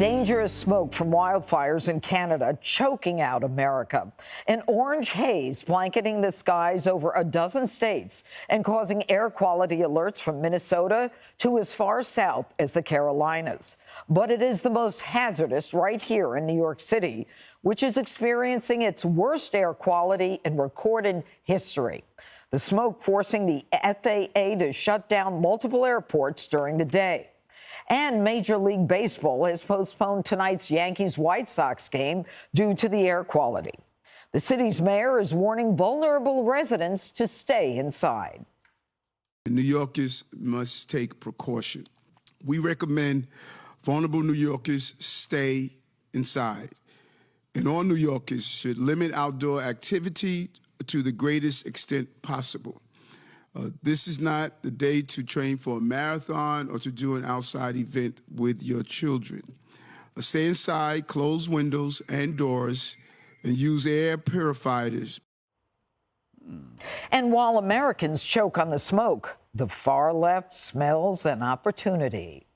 Dangerous smoke from wildfires in Canada choking out America. An orange haze blanketing the skies over a dozen states and causing air quality alerts from Minnesota to as far south as the Carolinas. But it is the most hazardous right here in New York City, which is experiencing its worst air quality in recorded history. The smoke forcing the FAA to shut down multiple airports during the day. And Major League Baseball has postponed tonight's Yankees-White Sox game due to the air quality. The city's mayor is warning vulnerable residents to stay inside. New Yorkers must take precaution. We recommend vulnerable New Yorkers stay inside. And all New Yorkers should limit outdoor activity to the greatest extent possible. This is not the day to train for a marathon or to do an outside event with your children. Stay inside, close windows and doors, and use air purifiers. And while Americans choke on the smoke, the far left smells an opportunity.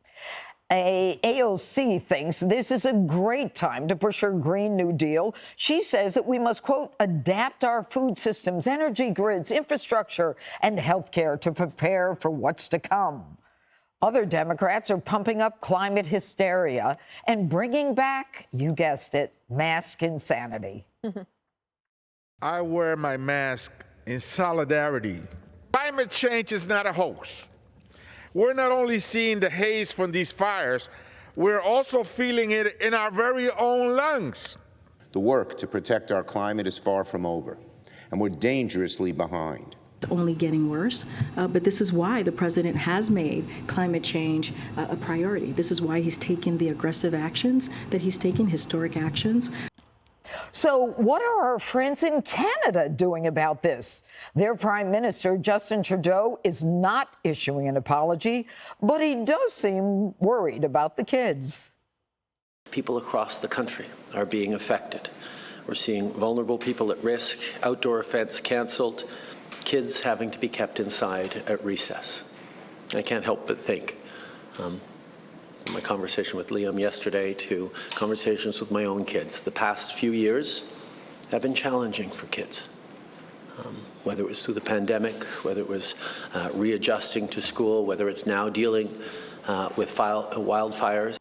AOC thinks this is a great time to push her Green New Deal. She says that we must, quote, adapt our food systems, energy grids, infrastructure, and healthcare to prepare for what's to come. Other Democrats are pumping up climate hysteria and bringing back, you guessed it, mask insanity. I wear my mask in solidarity. Climate change is not a hoax. We're not only seeing the haze from these fires, we're also feeling it in our very own lungs. The work to protect our climate is far from over, and we're dangerously behind. It's only getting worse, but this is why the president has made climate change a priority. This is why he's taken the aggressive actions that he's taken, historic actions. So what are our friends in Canada doing about this? Their Prime Minister, Justin Trudeau, is not issuing an apology, but he does seem worried about the kids. People across the country are being affected. We're seeing vulnerable people at risk, outdoor events canceled, kids having to be kept inside at recess. I can't help but think, from my conversation with Liam yesterday to conversations with my own kids, the past few years have been challenging for kids. Whether it was through the pandemic, whether it was readjusting to school, whether it's now dealing with wildfires.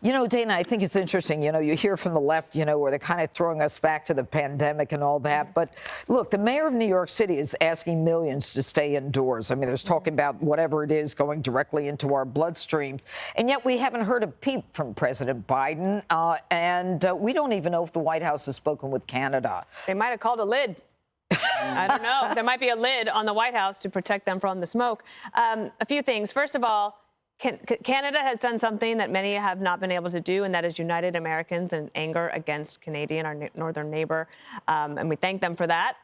You know, Dana, I think it's interesting, you hear from the left, where they're kind of throwing us back to the pandemic and all that. But look, the mayor of New York City is asking millions to stay indoors. I mean, there's talking about whatever it is going directly into our bloodstreams. And yet we haven't heard a peep from President Biden. And we don't even know if the White House has spoken with Canada. They might have called a lid. I don't know. There might be a lid on the White House to protect them from the smoke. A few things. First of all, Canada has done something that many have not been able to do, and that is united Americans in anger against Canadian, our northern neighbor. And we thank them for that.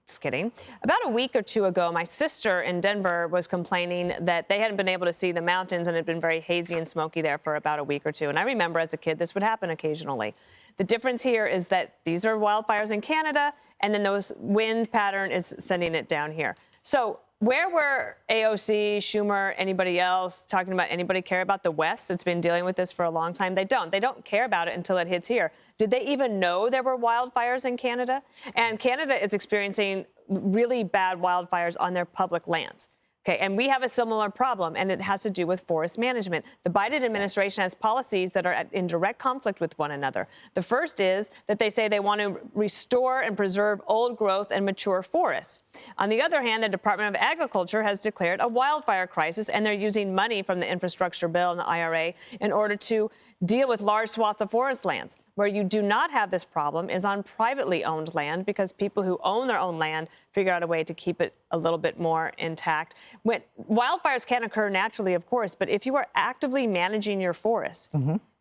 Just kidding. About a week or two ago, my sister in Denver was complaining that they hadn't been able to see the mountains and it had been very hazy and smoky there for about a week or two. And I remember as a kid, this would happen occasionally. The difference here is that these are wildfires in Canada, and then those wind pattern is sending it down here. So where were AOC, Schumer, anybody else talking about anybody care about the West? It's been dealing with this for a long time. They don't. They don't care about it until it hits here. Did they even know there were wildfires in Canada? And Canada is experiencing really bad wildfires on their public lands. Okay, and we have a similar problem, and it has to do with forest management. The Biden administration has policies that are in direct conflict with one another. The first is that they say they want to restore and preserve old growth and mature forests. On the other hand, the Department of Agriculture has declared a wildfire crisis, and they're using money from the infrastructure bill and the IRA in order to deal with large swaths of forest lands. Where you do not have this problem is on privately owned land, because people who own their own land figure out a way to keep it a little bit more intact. When wildfires can occur naturally, of course, but if you are actively managing your forest,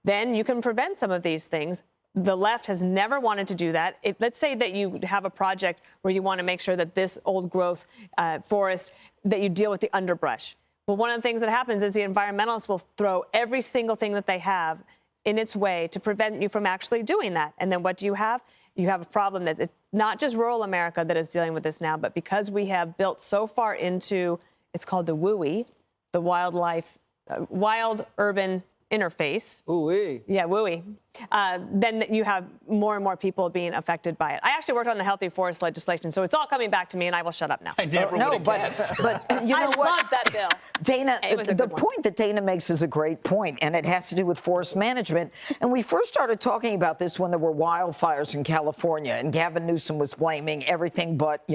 then you can prevent some of these things. The left has never wanted to do that. Let's say that you have a project where you want to make sure that this old growth forest, that you deal with the underbrush. Well, one of the things that happens is the environmentalists will throw every single thing that they have in its way to prevent you from actually doing that. And then what do you have? You have a problem that it's not just rural America that is dealing with this now, but because we have built so far into, it's called the WUI, the wild urban interface. Ooh-wee. Yeah, wooey. Then you have more and more people being affected by it. I actually worked on the healthy forest legislation, so it's all coming back to me, and I will shut up now. I never would have guessed. But you know I what? love that bill. Dana, It was a the good one. point that Dana makes is a great point, and it has to do with forest management. And we first started talking about this when there were wildfires in California, and Gavin Newsom was blaming everything but,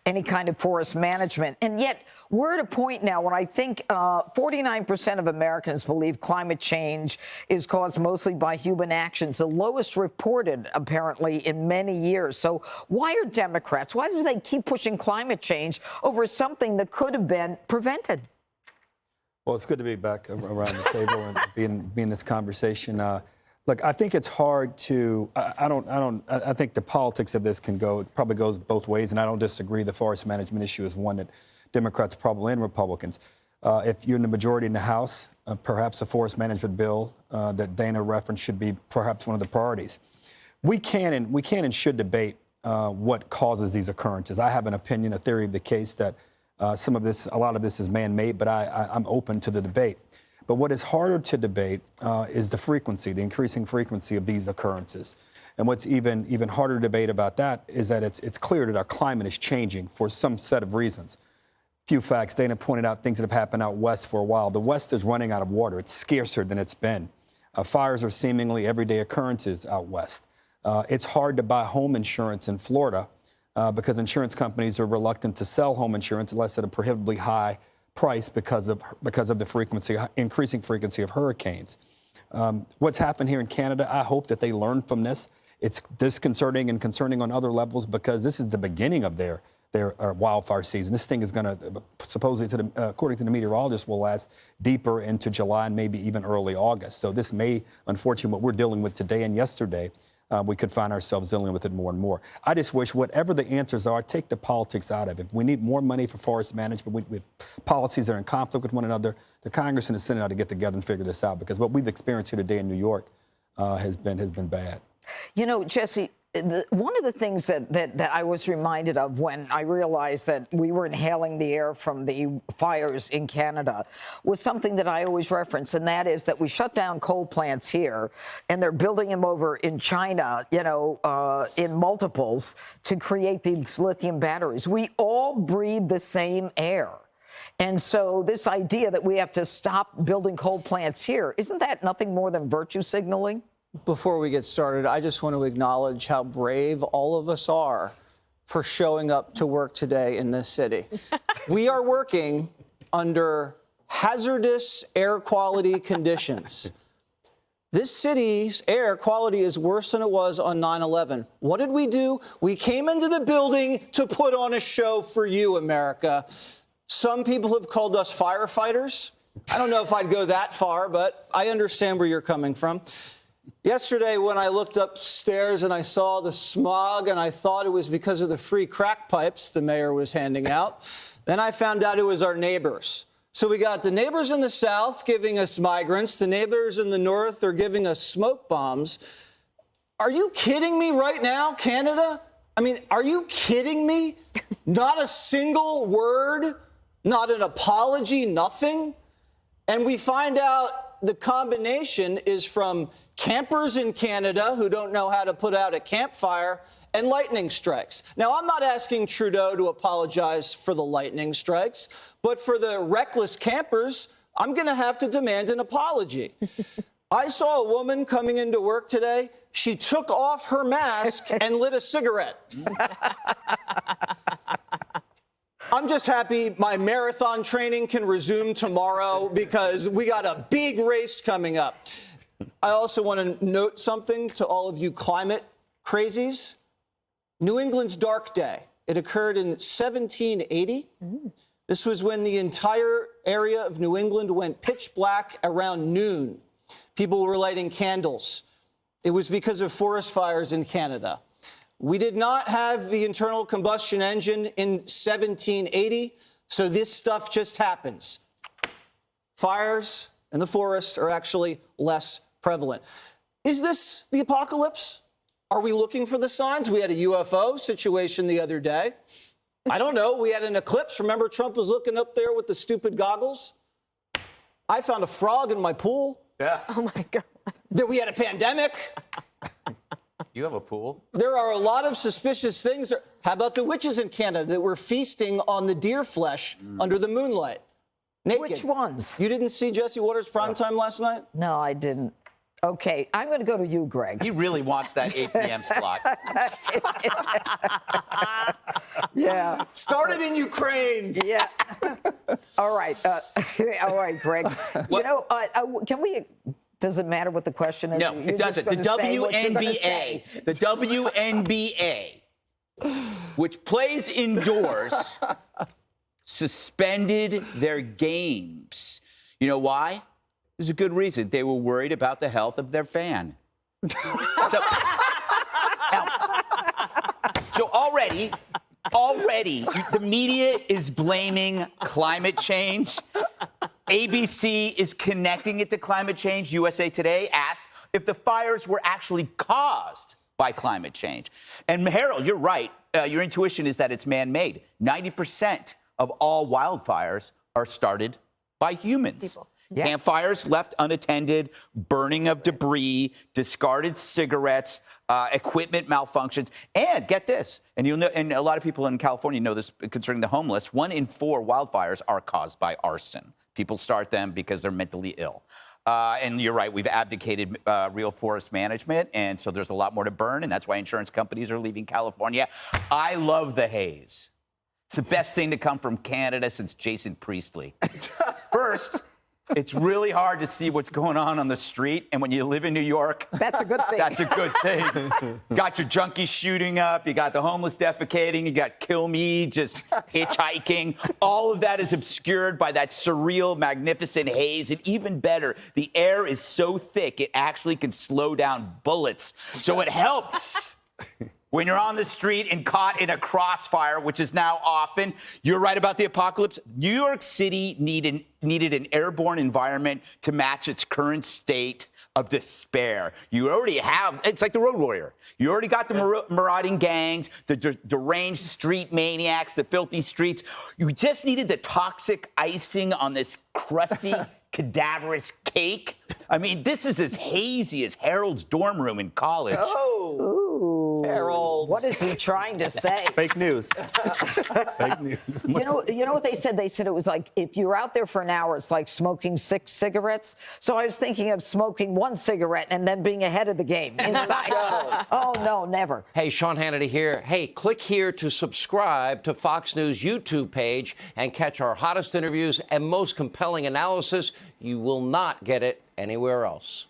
any kind of forest management. And yet we're at a point now when I think 49% of Americans believe climate change is caused mostly by human actions, the lowest reported, apparently, in many years. So why are Democrats, why do they keep pushing climate change over something that could have been prevented? Well, it's good to be back around the table and be in this conversation. Look, I think it's hard to. I think the politics of this probably goes both ways, and I don't disagree. The forest management issue is one that Democrats probably and Republicans. If you're in the majority in the House, perhaps a forest management bill that Dana referenced should be perhaps one of the priorities. We can and should debate what causes these occurrences. I have an opinion, a theory of the case that a lot of this is man-made, but I'm open to the debate. But what is harder to debate is the increasing frequency of these occurrences. And what's even harder to debate about that is that it's clear that our climate is changing for some set of reasons. Few facts. Dana pointed out things that have happened out west for a while. The West is running out of water. It's scarcer than it's been. Fires are seemingly everyday occurrences out west. It's hard to buy home insurance in Florida because insurance companies are reluctant to sell home insurance unless at a prohibitively high price because of the increasing frequency of hurricanes. What's happened here in Canada, I hope that they learn from this. It's disconcerting and concerning on other levels because this is the beginning of their wildfire season. This thing is going to, supposedly, according to the meteorologists, will last deeper into July and maybe even early August. So this may, unfortunately, what we're dealing with today and yesterday, we could find ourselves dealing with it more and more. I just wish whatever the answers are, take the politics out of it. We need more money for forest management with policies that are in conflict with one another. The Congress and the Senate ought to get together and figure this out because what we've experienced here today in New York has been bad. Jesse, one of the things that I was reminded of when I realized that we were inhaling the air from the fires in Canada was something that I always reference, and that is that we shut down coal plants here, and they're building them over in China, in multiples to create these lithium batteries. We all breathe the same air. And so this idea that we have to stop building coal plants here, isn't that nothing more than virtue signaling? Before we get started, I just want to acknowledge how brave all of us are for showing up to work today in this city. We are working under hazardous air quality conditions. This city's air quality is worse than it was on 9/11. What did we do? We came into the building to put on a show for you, America. Some people have called us firefighters. I don't know if I'd go that far, but I understand where you're coming from. Yesterday, when I looked upstairs and I saw the smog and I thought it was because of the free crack pipes the mayor was handing out, then I found out it was our neighbors. So we got the neighbors in the south giving us migrants. The neighbors in the north are giving us smoke bombs. Are you kidding me right now, Canada? I mean, are you kidding me? Not a single word, not an apology, nothing. And we find out the combination is from campers in Canada who don't know how to put out a campfire and lightning strikes. Now, I'm not asking Trudeau to apologize for the lightning strikes, but for the reckless campers, I'm going to have to demand an apology. I saw a woman coming into work today. She took off her mask and lit a cigarette. I'm just happy my marathon training can resume tomorrow because we got a big race coming up. I also want to note something to all of you climate crazies. New England's Dark Day. It occurred in 1780. This was when the entire area of New England went pitch black around noon. People were lighting candles. It was because of forest fires in Canada. We did not have the internal combustion engine in 1780, so this stuff just happens. Fires in the forest are actually less prevalent. Is this the apocalypse? Are we looking for the signs? We had a UFO situation the other day. I don't know. We had an eclipse. Remember Trump was looking up there with the stupid goggles? I found a frog in my pool. Yeah. Oh my God. We had a pandemic. You have a pool? There are a lot of suspicious things. How about the witches in Canada that were feasting on the deer flesh under the moonlight? Naked. Which ones? You didn't see Jesse Waters' primetime last night? No, I didn't. Okay, I'm going to go to you, Greg. He really wants that 8 p.m. slot. Yeah. Started in Ukraine. Yeah. All right. All right, Greg. You know, can we... Does it matter what the question is? No, You're it doesn't. The just gonna say what you're gonna say. WNBA, which plays indoors, suspended their games. You know why? There's a good reason. They were worried about the health of their fan. So already, the media is blaming climate change. ABC is connecting it to climate change. USA Today asked if the fires were actually caused by climate change. And Harold, you're right. Your intuition is that it's man-made. 90% of all wildfires are started by humans. Yeah. Campfires left unattended, burning of debris, discarded cigarettes, equipment malfunctions, and get this, and you'll know, and a lot of people in California know this concerning the homeless. 1 in 4 wildfires are caused by arson. People start them because they're mentally ill. And you're right, we've abdicated real forest management, and so there's a lot more to burn, and that's why insurance companies are leaving California. I love the haze. It's the best thing to come from Canada since Jason Priestley. First, it's really hard to see what's going on the street, and when you live in New York, that's a good thing. That's a good thing. Got your junkies shooting up, you got the homeless defecating, you got Kill Me just hitchhiking. All of that is obscured by that surreal, magnificent haze, and even better, the air is so thick it actually can slow down bullets, so it helps. When you're on the street and caught in a crossfire, which is now often, you're right about the apocalypse. New York City needed an airborne environment to match its current state of despair. You already have, it's like the Road Warrior. You already got the marauding gangs, the deranged street maniacs, the filthy streets. You just needed the toxic icing on this crusty, cadaverous cake. I mean, this is as hazy as Harold's dorm room in college. Oh, Harold. What is he trying to say? Fake news. Fake news. You know what they said? They said it was like if you're out there for an hour, it's like smoking 6 cigarettes. So I was thinking of smoking 1 cigarette and then being ahead of the game inside. Oh, no, never. Hey, Sean Hannity here. Hey, click here to subscribe to Fox News YouTube page and catch our hottest interviews and most compelling analysis. You will not get it anywhere else.